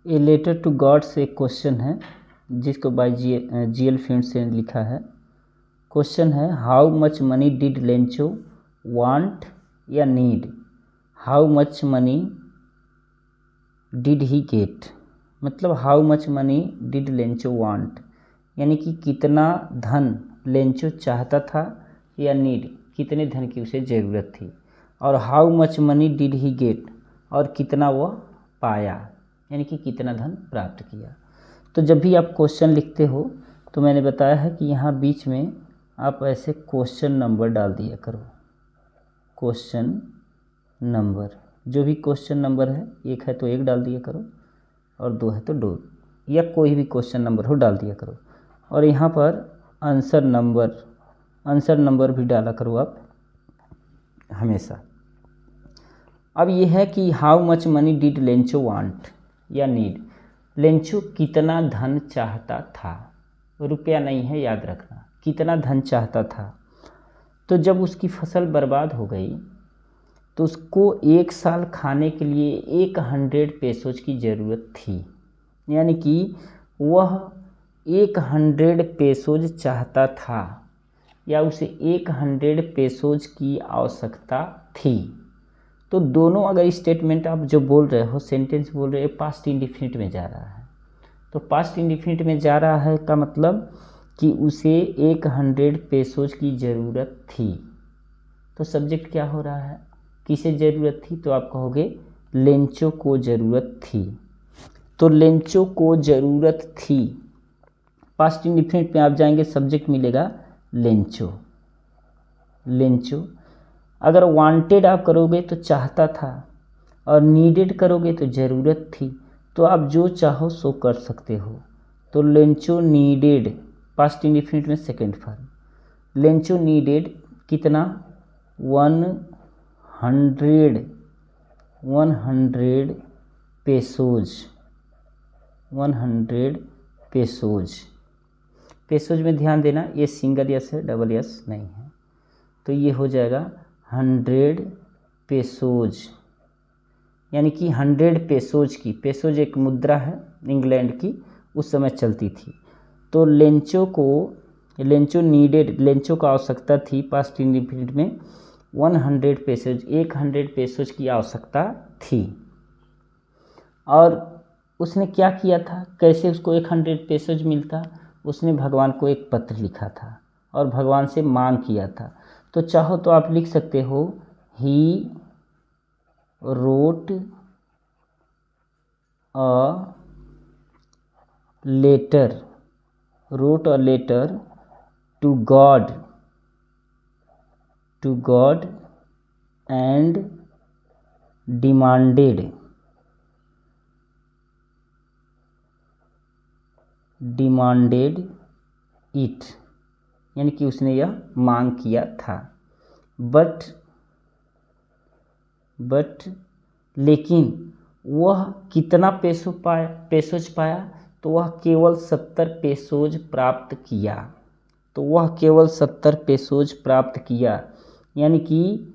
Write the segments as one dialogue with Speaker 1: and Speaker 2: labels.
Speaker 1: A letter to God से एक question है जिसको बाय GL फिल्म्स से लिखा है। क्वेश्चन है how much money did Lencho want या need. How much money did he get, मतलब how much money did Lencho want, यानी कि कितना धन लेंचो चाहता था या नीड, कितने धन की उसे ज़रूरत थी। और how much money did he get, और कितना वह पाया, यानी कि कितना धन प्राप्त किया। तो जब भी आप क्वेश्चन लिखते हो तो मैंने बताया है कि यहाँ बीच में आप ऐसे क्वेश्चन नंबर डाल दिया करो। क्वेश्चन नंबर, जो भी क्वेश्चन नंबर है, एक है तो एक डाल दिया करो और दो है तो दो, या कोई भी क्वेश्चन नंबर हो डाल दिया करो। और यहाँ पर आंसर नंबर भी डाला करो आप हमेशा। अब ये है कि how much money did Lencho want या नीड। लेंचो कितना धन चाहता था, रुपया नहीं है, याद रखना, कितना धन चाहता था। तो जब उसकी फसल बर्बाद हो गई तो उसको 1 साल खाने के लिए 100 पेसोज की ज़रूरत थी, यानी कि वह 100 पेसोज चाहता था या उसे 100 पेसोज की आवश्यकता थी। तो दोनों अगर स्टेटमेंट आप जो बोल रहे हो, सेंटेंस बोल रहे हो, पास्ट इंडिफिनिट में जा रहा है। तो पास्ट इंडिफिनिट में जा रहा है का मतलब कि उसे 100 पेसोज की ज़रूरत थी। तो सब्जेक्ट क्या हो रहा है, किसे ज़रूरत थी, तो आप कहोगे लेंचो को ज़रूरत थी। तो लेंचो को ज़रूरत थी, पास्ट इंडिफिनिट में आप जाएंगे, सब्जेक्ट मिलेगा लेंचो। अगर वांटेड आप करोगे तो चाहता था, और नीडेड करोगे तो ज़रूरत थी। तो आप जो चाहो सो कर सकते हो। तो लेंचो नीडेड, पास्ट इंडिफिनिट में सेकेंड फॉर्म, लेंचो नीडेड कितना, 100 पेसोज, 100 पेसोज। पेसोज में ध्यान देना, ये सिंगल यस है, डबल यस नहीं है। तो ये हो जाएगा 100 पेसोज, यानी कि 100 पेसोज की, पेसोज एक मुद्रा है इंग्लैंड की, उस समय चलती थी। तो लेंचो नीडेड, लेंचो को आवश्यकता थी, पास्ट इंडिफिनिट में 100 पेसोज, 100 पेसोज की आवश्यकता थी। और उसने क्या किया था, कैसे उसको 100 पेसोज मिलता, उसने भगवान को एक पत्र लिखा था और भगवान से मांग किया था। तो चाहो तो आप लिख सकते हो he wrote a letter to God and demanded it, यानी कि उसने यह मांग किया था। बट लेकिन वह कितना पेसोज पाया, तो वह केवल 70 पेसोज प्राप्त किया। तो वह केवल 70 पेसोज प्राप्त किया, यानी कि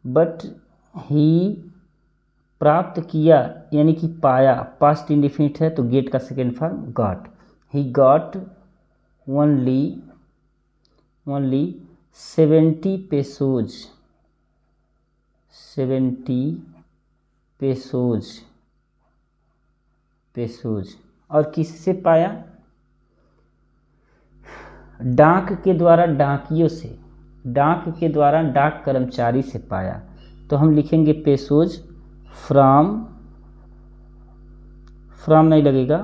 Speaker 1: बट ही प्राप्त किया, यानी कि पाया, पास्ट इंडिफिनिट है तो गेट का सेकेंड फॉर्म गॉट। ही गॉट ओनली 70 पेसोज, 70 पेसोज। और किससे पाया, डाक के द्वारा, डाकियों से, डाक के द्वारा डाक कर्मचारी से पाया। तो हम लिखेंगे पेसोज फ्रॉम नहीं लगेगा,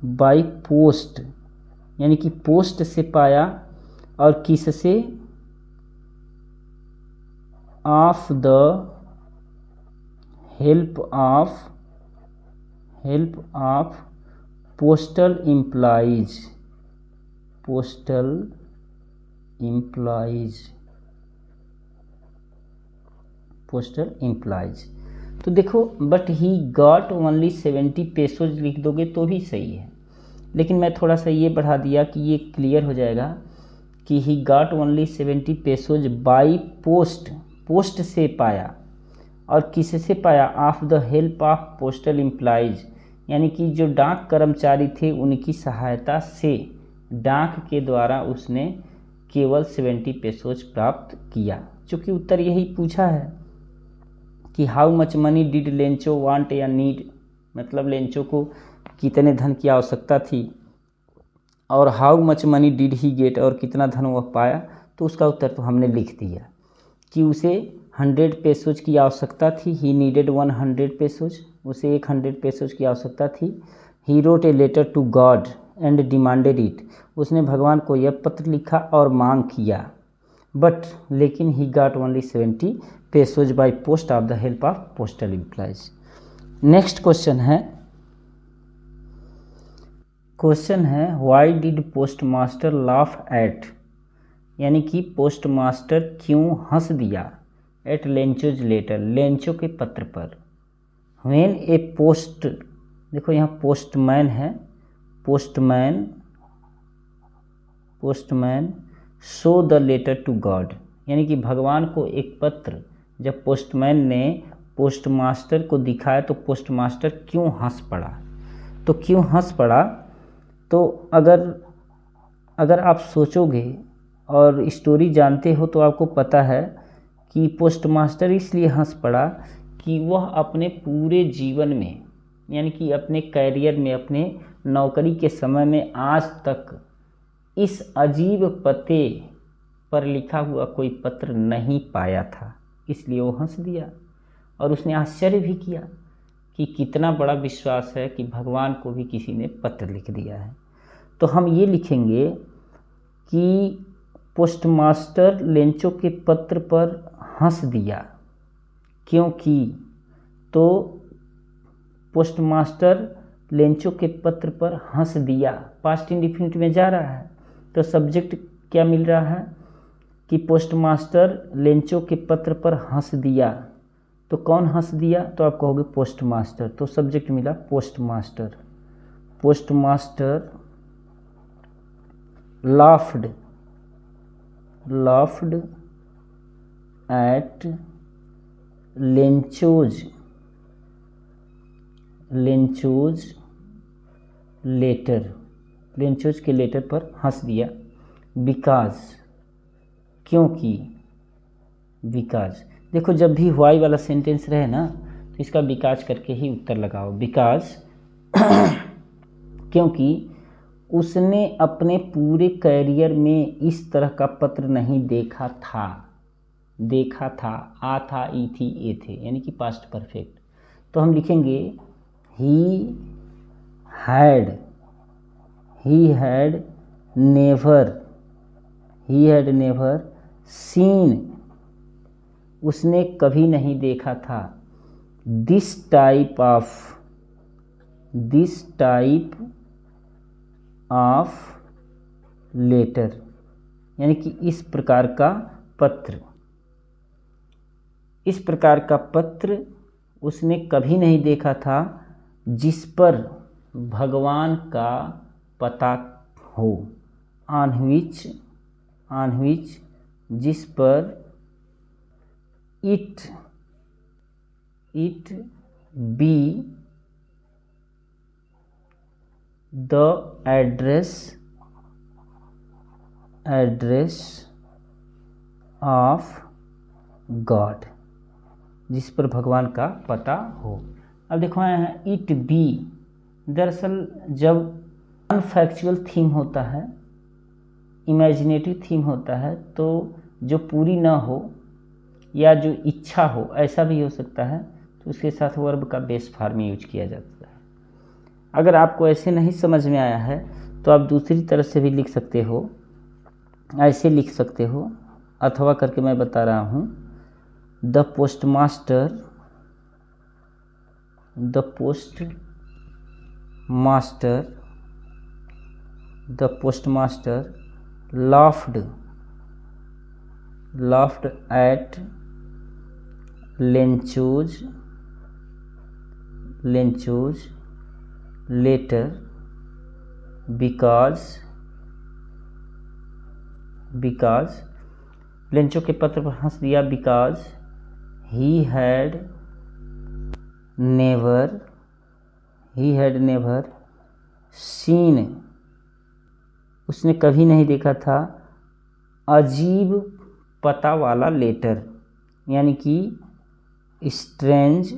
Speaker 1: बाई पोस्ट, यानी कि पोस्ट से पाया। और किससे, of the help of postal employees. तो देखो, बट ही गॉट ओनली 70 पेसोज लिख दोगे तो भी सही है, लेकिन मैं थोड़ा सा ये बढ़ा दिया कि ये क्लियर हो जाएगा कि he got only 70 pesos by post से पाया। और किससे पाया, of the help of postal employees, यानी कि जो डाक कर्मचारी थे उनकी सहायता से डाक के द्वारा उसने केवल 70 पेसोज प्राप्त किया। चूँकि उत्तर यही पूछा है कि how much money did Lencho want या नीड, मतलब लेंचो को कितने धन की आवश्यकता थी, और how much money did he get, और कितना धन वह पाया। तो उसका उत्तर तो हमने लिख दिया कि उसे 100 पेसोज की आवश्यकता थी, ही नीडेड 100 पेसोज, उसे 100 पेसोज की आवश्यकता थी। He wrote a letter to God and demanded it, उसने भगवान को यह पत्र लिखा और मांग किया। बट लेकिन he got only 70 pesos by post of the help of postal employees. Next question है why did postmaster laugh at, यानी कि पोस्टमास्टर क्यों हंस दिया एट लेंचोज लेटर, लेंचो के पत्र पर। व्हेन ए पोस्ट, देखो यहाँ पोस्टमैन है, postman show the letter to God, यानी कि भगवान को एक पत्र जब पोस्टमैन ने पोस्टमास्टर को दिखाया तो पोस्टमास्टर क्यों हंस पड़ा। तो क्यों हंस पड़ा, तो अगर आप सोचोगे और स्टोरी जानते हो तो आपको पता है कि पोस्टमास्टर इसलिए हंस पड़ा कि वह अपने पूरे जीवन में, यानी कि अपने कैरियर में, अपने नौकरी के समय में आज तक इस अजीब पते पर लिखा हुआ कोई पत्र नहीं पाया था, इसलिए वो हंस दिया। और उसने आश्चर्य भी किया कि कितना बड़ा विश्वास है कि भगवान को भी किसी ने पत्र लिख दिया है। तो हम ये लिखेंगे कि पोस्टमास्टर लेंचो के पत्र पर हंस दिया, क्योंकि, तो पोस्टमास्टर लेंचो के पत्र पर हंस दिया पास्ट इंडेफिनिट में जा रहा है, तो सब्जेक्ट क्या मिल रहा है कि पोस्टमास्टर लेंचो के पत्र पर हंस दिया। तो कौन हंस दिया, तो आप कहोगे पोस्टमास्टर, तो सब्जेक्ट मिला postmaster. Postmaster laughed at Lencho's letter, Lencho's के लेटर पर हंस दिया। बिकॉज, क्योंकि, बिकॉज, देखो जब भी वाई वाला सेंटेंस रहे ना तो इसका बिकॉज करके ही उत्तर लगाओ। बिकॉज क्योंकि उसने अपने पूरे कैरियर में इस तरह का पत्र नहीं देखा था, आ था, ई थी, ए थे, यानी कि पास्ट परफेक्ट। तो हम लिखेंगे ही हैड नेवर सीन, उसने कभी नहीं देखा था, दिस टाइप ऑफ लेटर, यानी कि इस प्रकार का पत्र उसने कभी नहीं देखा था जिस पर भगवान का पता हो, ऑन विच, जिस पर it be the address of God, जिस पर भगवान का पता हो। अब देखो यहाँ है इट बी, दरअसल जब अनफैक्चुअल थीम होता है, इमेजिनेटिव थीम होता है, तो जो पूरी ना हो या जो इच्छा हो ऐसा भी हो सकता है, तो उसके साथ वर्ब का बेस फॉर्म यूज किया जाता है। अगर आपको ऐसे नहीं समझ में आया है तो आप दूसरी तरह से भी लिख सकते हो, ऐसे लिख सकते हो, अथवा करके मैं बता रहा हूँ। The postmaster laughed at Lencho's letter because Lencho के पत्र पर हंस दिया because he had never, he had never seen, उसने कभी नहीं देखा था, अजीब पता वाला लेटर, यानी कि strange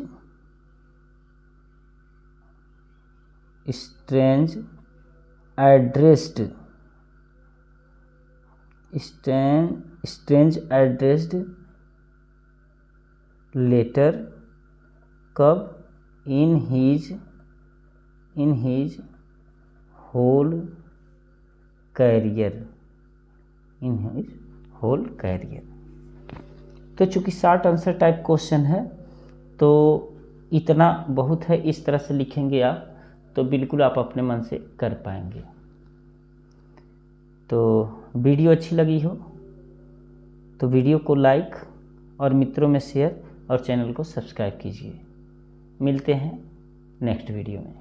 Speaker 1: addressed, strange addressed letter, कब, in his whole career, in his whole career. तो चूंकि शॉर्ट आंसर टाइप क्वेश्चन है तो इतना बहुत है, इस तरह से लिखेंगे आप तो बिल्कुल आप अपने मन से कर पाएंगे। तो वीडियो अच्छी लगी हो तो वीडियो को लाइक और मित्रों में शेयर और चैनल को सब्सक्राइब कीजिए। मिलते हैं नेक्स्ट वीडियो में।